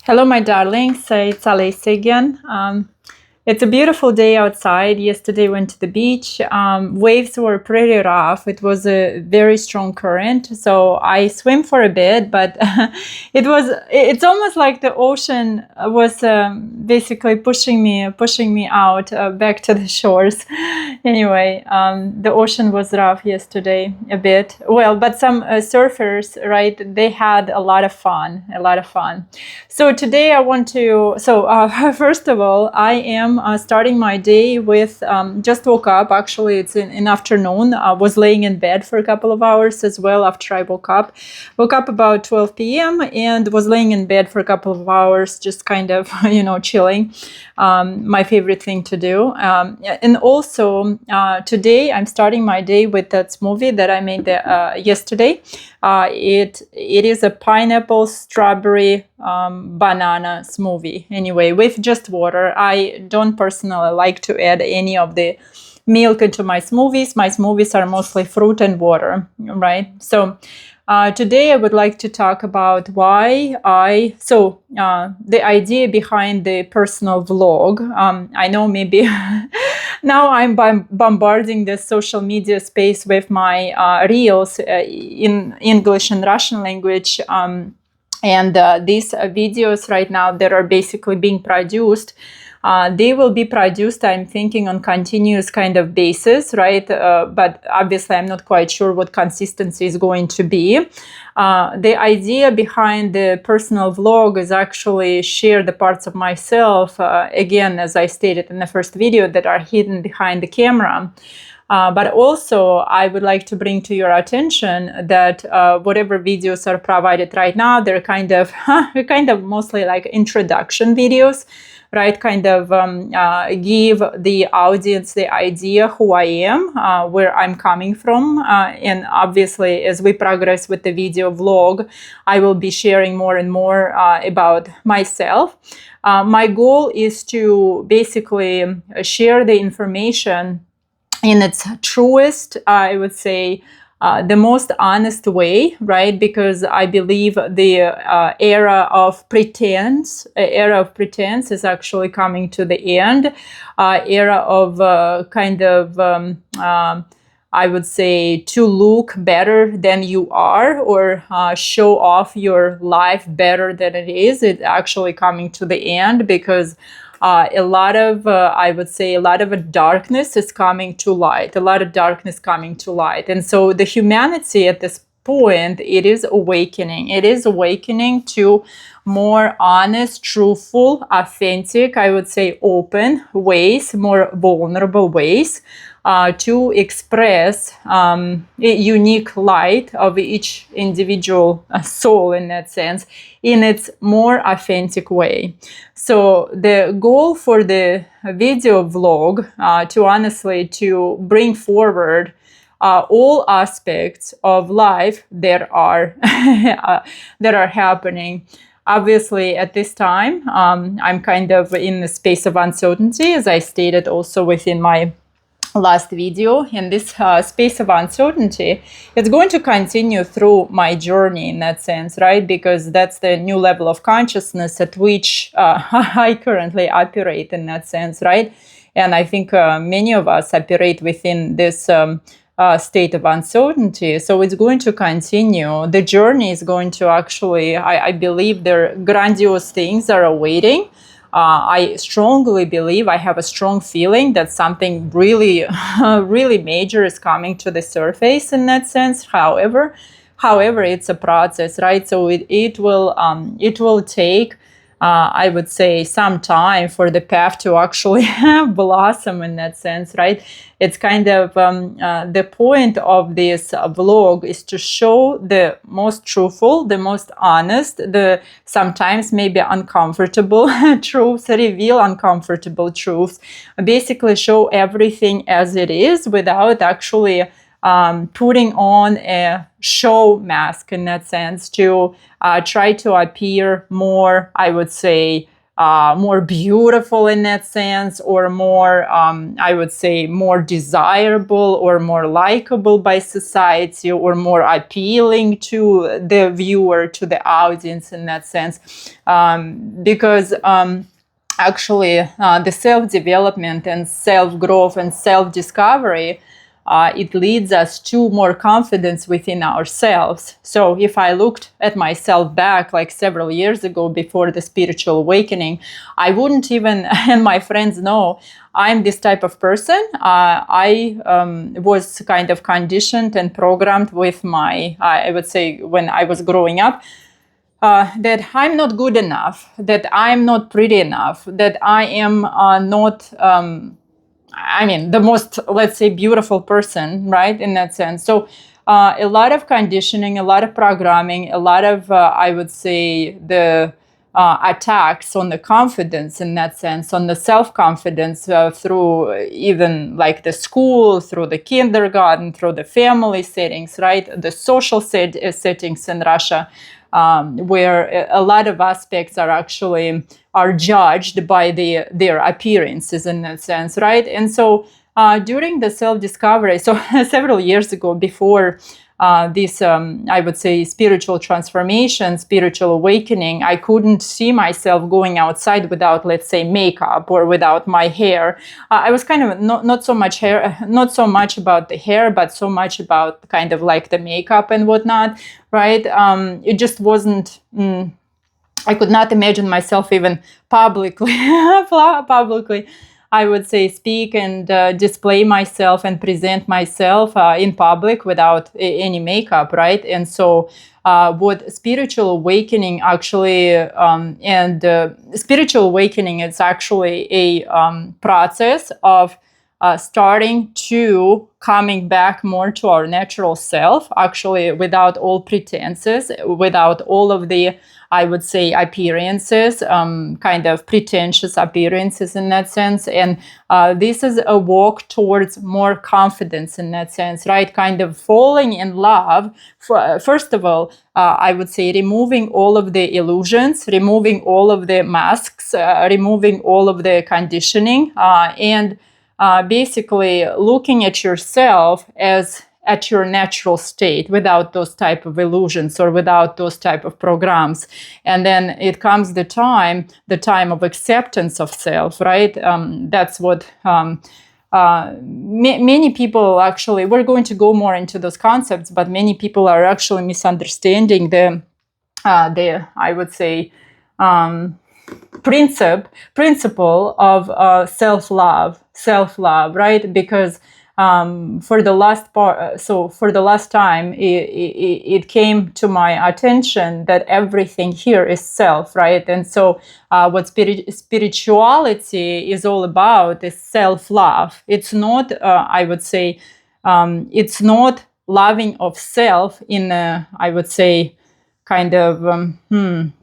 Hello, my darlings. It's Alice again. It's a beautiful day outside. Yesterday went to the beach. Waves were pretty rough. It was a very strong current, so I swim for a bit. But it's almost like the ocean was basically pushing me out back to the shores. Anyway, the ocean was rough yesterday a bit. Well, but some surfers, right? They had a lot of fun. So today I want to. First of all, I am starting my day with just woke up. Actually, it's in afternoon. I was laying in bed for a couple of hours as well after I woke up. Woke up about 12 p.m. and was laying in bed for a couple of hours, just kind of chilling. My favorite thing to do. And also today I'm starting my day with that smoothie that I made yesterday. It is a pineapple, strawberry, banana smoothie. Anyway, with just water. I don't personally like to add any of the milk into my smoothies. My smoothies are mostly fruit and water, right? So today I would like to talk about the idea behind the personal vlog. I know maybe now I'm bombarding the social media space with my reels in English and Russian language. And these videos right now that are basically being produced, they will be produced, I'm thinking, on continuous kind of basis, right? But obviously, I'm not quite sure what consistency is going to be. The idea behind the personal vlog is actually share the parts of myself, again, as I stated in the first video, that are hidden behind the camera. But also, I would like to bring to your attention that whatever videos are provided right now, they're kind of mostly like introduction videos, right? Kind of give the audience the idea who I am, where I'm coming from. And obviously, as we progress with the video vlog, I will be sharing more and more about myself. My goal is to basically share the information in its truest, I would say, the most honest way, right? Because I believe the era of pretense is actually coming to the end. Era of I would say, to look better than you are, or show off your life better than it is. It's actually coming to the end, because a lot of darkness is coming to light, and so the humanity at this point, it is awakening to more honest, truthful, authentic, I would say open ways, more vulnerable ways to express a unique light of each individual soul, in that sense, in its more authentic way. So the goal for the video vlog, to bring forward all aspects of life that are happening. Obviously, at this time, I'm kind of in the space of uncertainty, as I stated also within my last video. In this space of uncertainty, it's going to continue through my journey, in that sense, right? Because that's the new level of consciousness at which I currently operate, in that sense, right? And I think many of us operate within this state of uncertainty. So it's going to continue. The journey is going to actually, I believe there grandiose things are awaiting. I strongly believe, I have a strong feeling that something really, really major is coming to the surface, in that sense. However, it's a process, right? So it will take, I would say, some time for the path to actually blossom, in that sense, right? It's kind of the point of this vlog is to show the most truthful, the most honest, the sometimes maybe uncomfortable truths, reveal uncomfortable truths, basically show everything as it is without actually putting on a show mask, in that sense, to try to appear more, I would say, more beautiful in that sense, or more, I would say, more desirable or more likable by society, or more appealing to the viewer, to the audience in that sense. Because actually the self-development and self-growth and self-discovery, it leads us to more confidence within ourselves. So if I looked at myself back like several years ago before the spiritual awakening, I wouldn't even, and my friends know, I'm this type of person. I was kind of conditioned and programmed with my, I would say, when I was growing up, that I'm not good enough, that I'm not pretty enough, that I am not, the most, let's say, beautiful person, right, in that sense. So a lot of conditioning, a lot of programming, a lot of, I would say, the attacks on the confidence in that sense, on the self-confidence through even like the school, through the kindergarten, through the family settings, right, the social settings in Russia, where a lot of aspects are judged by their appearances in that sense, right? And so during the self-discovery, so several years ago, before this, I would say, spiritual transformation, spiritual awakening, I couldn't see myself going outside without, let's say, makeup or without my hair. I was kind of not so much about the hair, but so much about kind of like the makeup and whatnot, right? It just wasn't. I could not imagine myself even publicly, I would say, speak and display myself and present myself in public without any makeup, right? And so what spiritual awakening actually, spiritual awakening is actually a process of starting to coming back more to our natural self, actually without all pretenses, without all of the, I would say, appearances, kind of pretentious appearances in that sense. And this is a walk towards more confidence in that sense, right? Kind of falling in love. First of all, I would say removing all of the illusions, removing all of the masks, removing all of the conditioning, and basically looking at yourself as at your natural state without those type of illusions or without those type of programs. And then it comes the time of acceptance of self, right? That's what many people actually, we're going to go more into those concepts, but many people are actually misunderstanding the I would say, principle of self-love, right? Because for the last time, it came to my attention that everything here is self, right? And so what spirituality is all about is self-love. It's not, I would say, it's not loving of self in a, I would say, kind of,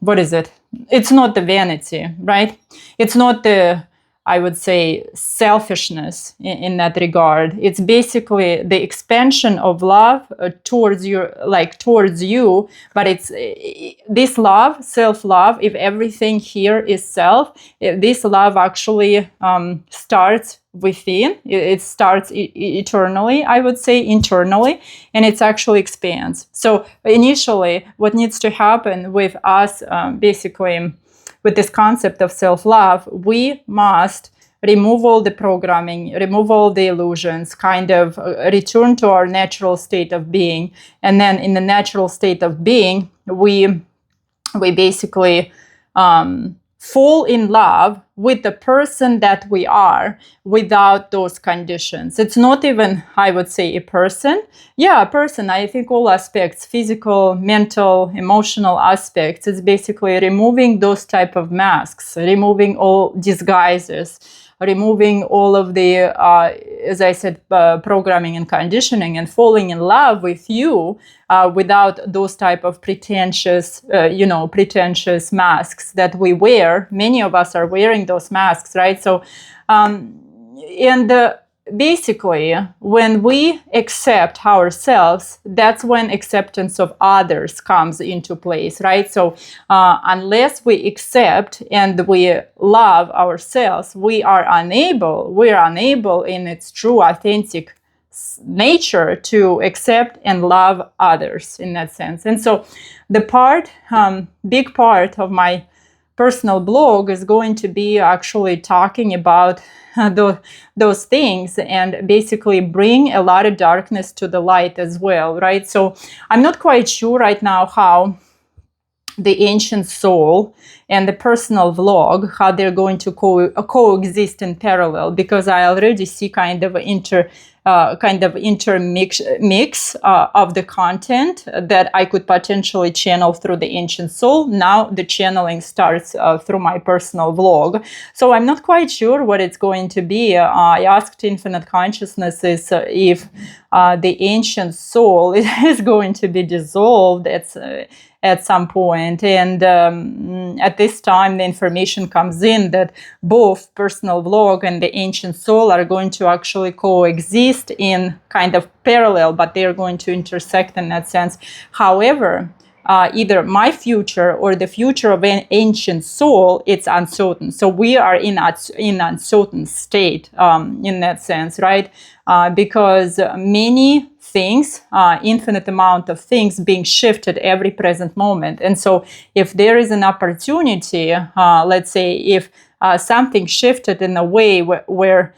what is it? It's not the vanity, right? It's not the, I would say, selfishness in that regard. It's basically the expansion of love towards you, but it's this love, self-love, if everything here is self, this love actually starts within. It starts eternally, I would say, internally, and it actually expands. So initially, what needs to happen with us, basically, with this concept of self-love, we must remove all the programming, remove all the illusions, kind of return to our natural state of being. And then in the natural state of being, we basically fall in love with the person that we are without those conditions. It's not even, I would say, a person. Yeah, a person, I think all aspects, physical, mental, emotional aspects, it's basically removing those type of masks, removing all disguises, removing all of the, as I said, programming and conditioning, and falling in love with you without those type of pretentious masks that we wear. Many of us are wearing those masks, right? So, basically, when we accept ourselves, that's when acceptance of others comes into place, right? So unless we accept and we love ourselves, we are unable in its true authentic nature to accept and love others in that sense. And so the big part of my personal blog is going to be actually talking about those things and basically bring a lot of darkness to the light as well, right? So I'm not quite sure right now how the ancient soul and the personal vlog, how they're going to coexist in parallel, because I already see kind of intermix of the content that I could potentially channel through the ancient soul. Now the channeling starts through my personal vlog. So I'm not quite sure what it's going to be. I asked Infinite Consciousness if the ancient soul is going to be dissolved at some point. And at this time, the information comes in that both personal vlog and the ancient soul are going to actually coexist in kind of parallel, but they are going to intersect in that sense. However, either my future or the future of an ancient soul, it's uncertain. So we are in uncertain state in that sense, right? Because many things, infinite amount of things being shifted every present moment. And so if there is an opportunity, let's say if something shifted in a way where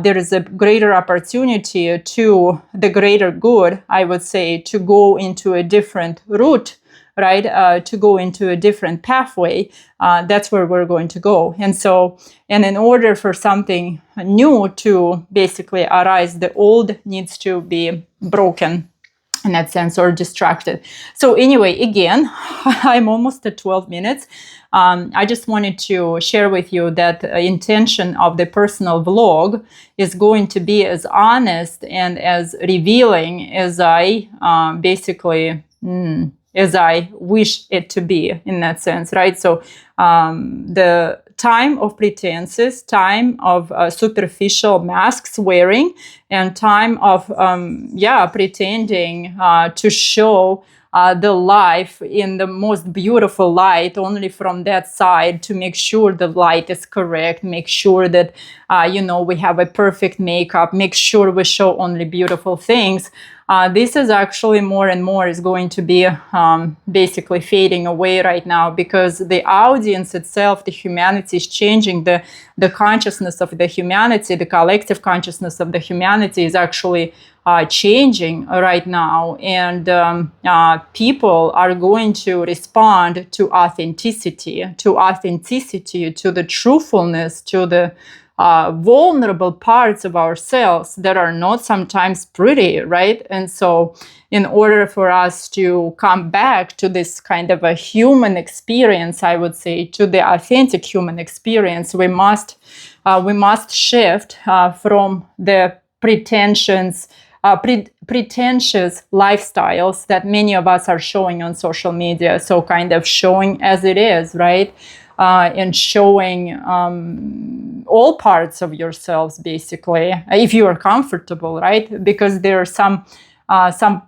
there is a greater opportunity to the greater good, I would say, to go into a different route, right? To go into a different pathway, that's where we're going to go. And so, and in order for something new to basically arise, the old needs to be broken in that sense, or distracted. So anyway, again, I'm almost at 12 minutes. I just wanted to share with you that the intention of the personal vlog is going to be as honest and as revealing as I as I wish it to be in that sense, right? So the time of pretenses, time of superficial masks wearing, and time of pretending to show the life in the most beautiful light only from that side, to make sure the light is correct, make sure that we have a perfect makeup, make sure we show only beautiful things. This is actually more and more is going to be basically fading away right now, because the audience itself, the humanity, is changing. The consciousness of the humanity, the collective consciousness of the humanity is actually changing right now. And people are going to respond to authenticity, to the truthfulness, to the vulnerable parts of ourselves that are not sometimes pretty, right? And so in order for us to come back to this kind of a human experience, I would say, to the authentic human experience, we must shift from the pretentious lifestyles that many of us are showing on social media. So kind of showing as it is, right? And showing all parts of yourselves, basically, if you are comfortable, right? Because there are some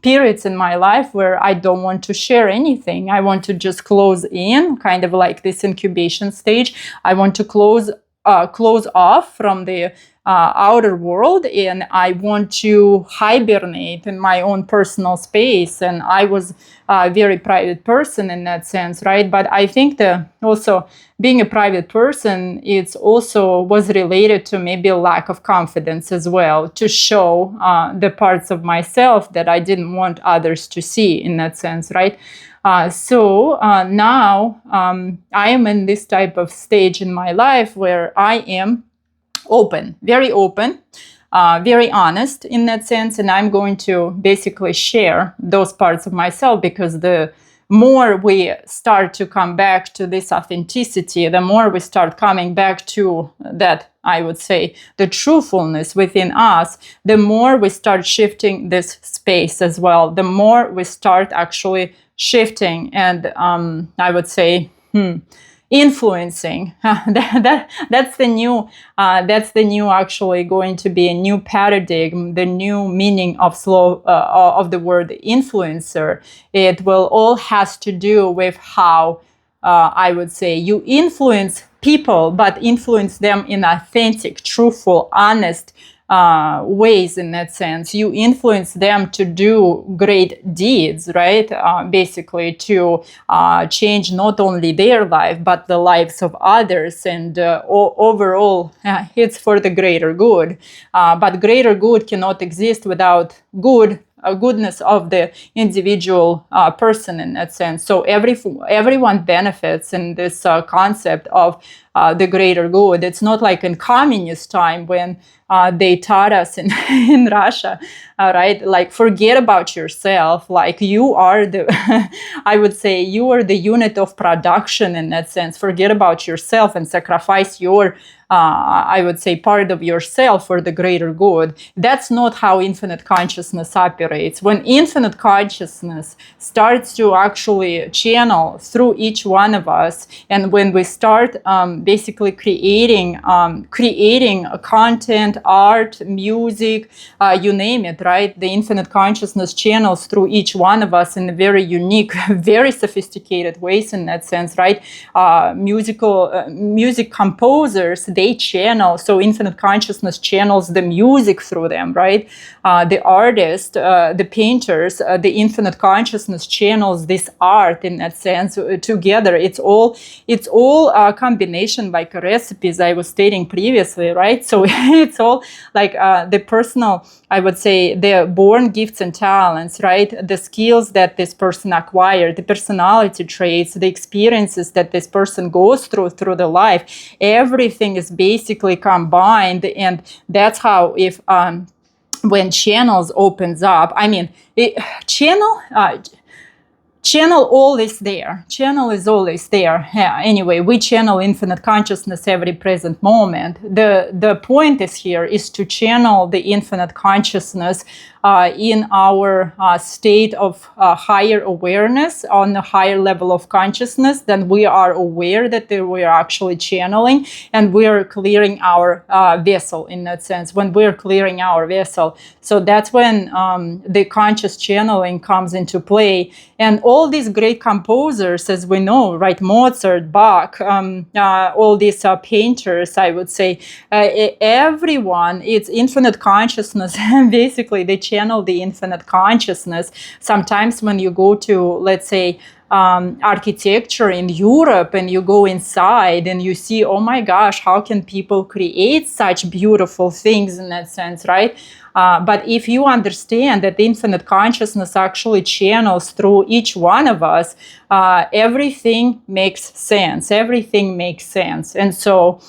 periods in my life where I don't want to share anything. I want to just close in, kind of like this incubation stage. I want to close off from the outer world, and I want to hibernate in my own personal space. And I was a very private person in that sense, right? But I think that also being a private person, it's also was related to maybe a lack of confidence as well, to show the parts of myself that I didn't want others to see in that sense, right? So now I am in this type of stage in my life where I am open, very honest in that sense. And I'm going to basically share those parts of myself, because the more we start to come back to this authenticity, the more we start coming back to that, I would say, the truthfulness within us, the more we start shifting this space as well, the more we start actually shifting. And I would say, influencing. That's the new actually going to be a new paradigm, the new meaning of of the word influencer. It will all has to do with how I would say you influence people, but influence them in authentic, truthful, honest ways. In that sense, you influence them to do great deeds, right? Basically to change not only their life but the lives of others, and overall it's for the greater good. But greater good cannot exist without goodness of the individual person, in that sense. So everyone benefits in this concept of the greater good. It's not like in communist time when they taught us in in Russia, right? Like, forget about yourself. Like, you are the, I would say, you are the unit of production, in that sense. Forget about yourself and sacrifice your, I would say, part of yourself for the greater good. That's not how infinite consciousness operates. When infinite consciousness starts to actually channel through each one of us, and when we start basically creating content, art, music, you name it, right? The infinite consciousness channels through each one of us in a very unique, very sophisticated ways, in that sense, right? Music composers, they channel, so infinite consciousness channels the music through them, right? The artists, the painters, the infinite consciousness channels this art, in that sense, together. It's all a combination, like recipes I was stating previously, right? So it's all like the personal, I would say, the born gifts and talents, right? The skills that this person acquired, the personality traits, the experiences that this person goes through the life, everything is basically combined. And that's how, if when channels opens up, I mean, channel all is there. Channel is always there. Yeah, anyway, we channel infinite consciousness every present moment. The point is here is to channel the infinite consciousness in our state of higher awareness, on a higher level of consciousness, then we are aware that we are actually channeling, and we are clearing our vessel, in that sense. When we're clearing our vessel, so that's when the conscious channeling comes into play. And all these great composers, as we know, right? Mozart, Bach, all these painters, I would say, everyone, it's infinite consciousness. Basically, they channel the infinite consciousness. Sometimes when you go to, let's say, architecture in Europe, and you go inside and you see, oh my gosh, how can people create such beautiful things, in that sense, right? But if you understand that the infinite consciousness actually channels through each one of us, everything makes sense. Everything makes sense. And so,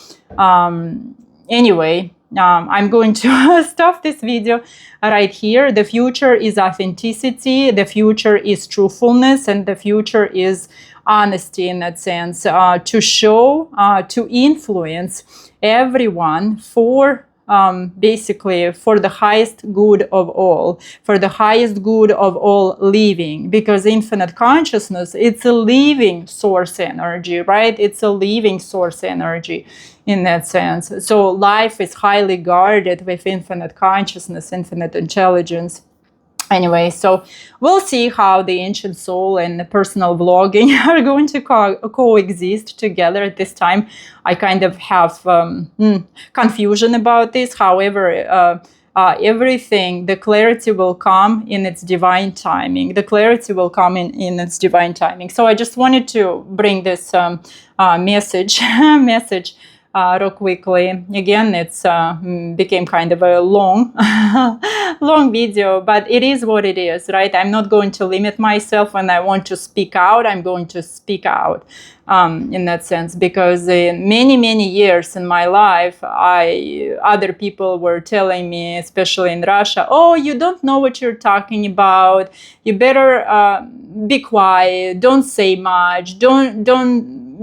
anyway, I'm going to stop this video right here. The future is authenticity, the future is truthfulness, and the future is honesty, in that sense, to show, to influence everyone for basically for the highest good of all, for the highest good of all living, because infinite consciousness, it's a living source energy, right? It's a living source energy, in that sense. So life is highly guarded with infinite consciousness, infinite intelligence. Anyway, so we'll see how the ancient soul and the personal vlogging are going to coexist together at this time. I kind of have confusion about this. However, everything, the clarity will come in its divine timing. The clarity will come in its divine timing. So I just wanted to bring this message real quickly. Again, it's became kind of a long long video, but it is what it is, right? I'm not going to limit myself. When I want to speak out, I'm going to speak out, in that sense, because in many years in my life, other people were telling me, especially in Russia, oh, you don't know what you're talking about, you better be quiet, don't say much, don't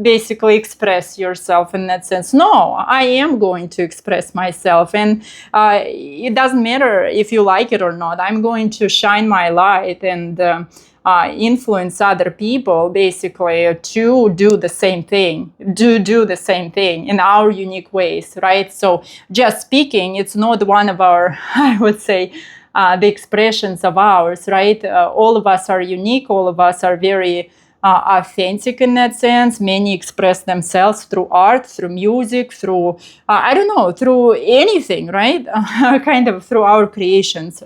basically express yourself, in that sense. No, I am going to express myself, and it doesn't matter if you like it or not. I'm going to shine my light, and influence other people basically to do the same thing, do the same thing in our unique ways, right? So just speaking, it's not one of our, I would say, the expressions of ours, right? All of us are unique. All of us are very authentic in that sense. Many express themselves through art, through music, through, I don't know, through anything, right? Kind of through our creations.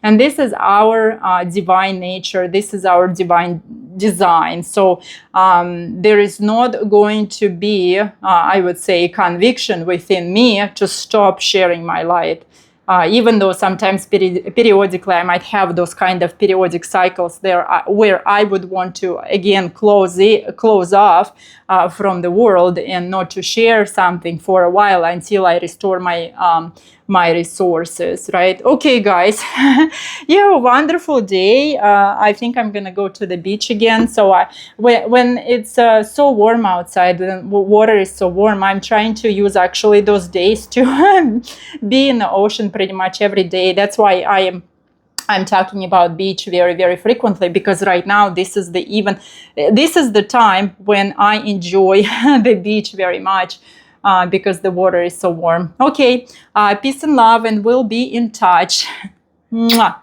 And this is our divine nature. This is our divine design. So there is not going to be, I would say, conviction within me to stop sharing my light. Even though sometimes periodically I might have those kind of periodic cycles there where I would want to again close off from the world and not to share something for a while until I restore my resources, right? Okay, guys, you have a wonderful day. I think I'm gonna go to the beach again. So when it's so warm outside, the water is so warm, I'm trying to use actually those days to be in the ocean pretty much every day. That's why I'm talking about beach very, very frequently, because right now this is the time when I enjoy the beach very much. Because the water is so warm. Okay, peace and love, and we'll be in touch. Mwah.